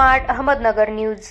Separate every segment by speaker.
Speaker 1: Smart Ahmednagar news.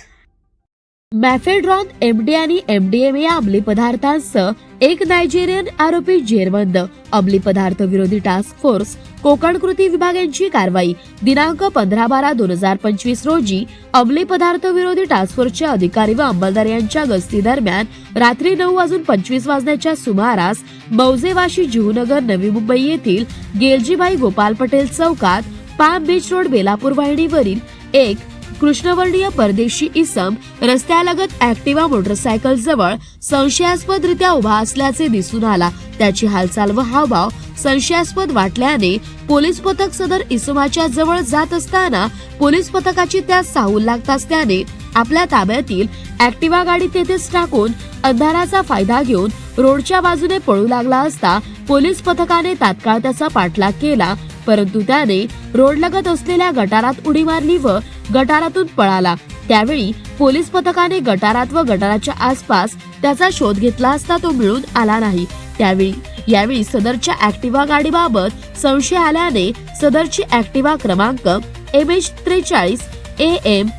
Speaker 2: Mephedrone, MD आणि MDMA या अंमली पदार्थांसह एक नायजेरियन आरोपी जेरबंद। अंमली पदार्थ विरोधी टास्क फोर्स कोकण कृती विभाग यांची कारवाई दिनांक 15/12/2025 रोजी अंमली पदार्थ विरोधी टास्क फोर्सचे अधिकारी व अंमलदार यांच्या गस्ती दरम्यान रात्री 9:25 सुमारास मौजेवाशी जुहूनगर नवी मुंबई येथील गेलजीभाई गोपाल पटेल चौकात पाम बीच रोड बेलापूर वाहिनीवरील एक कृष्णवर्णीय परदेशी इसम रस्त्यालगत ऍक्टिवा मोटरसायकल जवळ संशयास्पदरित्या उभा असल्याचे दिसून आला। त्याची हालचाल व हावभाव संशयास्पद वाटल्याने पोलीस पथक सदर इसमाच्या जवळ जात असताना पोलीस पथकाची त्यास चाहूल लागताच त्याने आपल्या ताब्यातील ऍक्टिवा गाडी तेथेच टाकून अंधाराचा फायदा घेऊन रोडच्या बाजूने पळू लागला असता पोलीस पथकाने तात्काळ त्याचा पाठलाग केला, परंतु त्याने रोडलगत असलेल्या गटारात उडी मारली व गटारातून पळाला। त्यावेळी पोलीस पथकाने गटारात व गटाराच्या आसपास त्याचा शोध घेतला असता तो मिळून आला नाही। यावेळी सदरच्या ऍक्टिवा गाडीबाबत संशय आल्याने सदरची ऍक्टिवा क्रमांक MH43 AM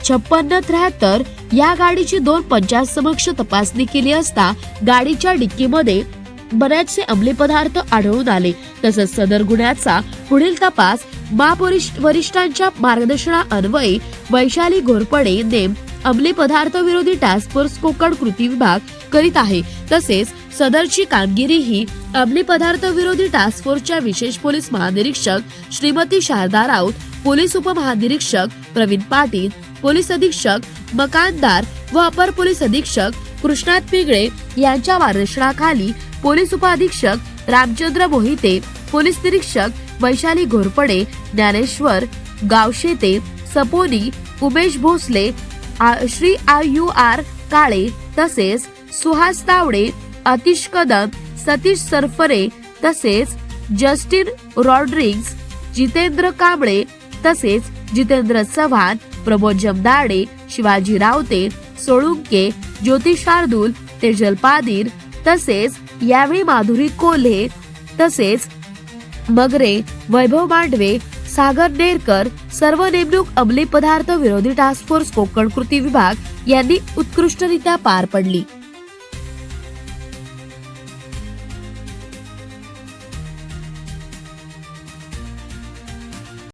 Speaker 2: 5673 या गाडीची 2 पंचायत समक्ष तपासणी केली असता गाडीच्या डिक्कीमध्ये बरेचसे अंमली पदार्थ आढळून आले। तसंच सदर गुन्ह्याचा पुढील तपास वरिष्ठांच्या मार्गदर्शनान्वये वैशाली घोरपडे नेम अंमली पदार्थ विरोधी टास्क फोर्स कोकण कृती विभाग करीत आहे। तसेच सदरची कामगिरी ही अंमली पदार्थ विरोधी टास्क फोर्सच्या विशेष पोलीस महानिरीक्षक श्रीमती शारदा राऊत, पोलीस उपमहानिरीक्षक प्रवीण पाटील, पोलीस अधीक्षक मकानदार व अपर पोलीस अधीक्षक कृष्णात पिगळे यांच्या मार्गदर्शनाखाली पोलीस उपाधीक्षक रामचंद्र मोहिते, पोलीस निरीक्षक वैशाली घोरपडे, ज्ञानेश्वर गावशेते, सपोनी उमेश भोसले, श्री IUR काळे तसेच सुहास तावडे, आतिश कदम, सतीश सरफरे तसेच जस्टिन रॉड्रिग्ज, जितेंद्र कांबळे तसेच जितेंद्र चव्हाण, प्रमोद जमदाडे, शिवाजी रावते, सोळुंके, ज्योती शार्दूल, तेजल पादीर तसेच यावेळी माधुरी कोल्हे तसेच मगरे, वैभव मांडवे, सागर नेरकर सर्व नेमणूक अंमली पदार्थ विरोधी टास्क फोर्स कोकण कृती विभाग यांनी उत्कृष्टरित्या पार पडली।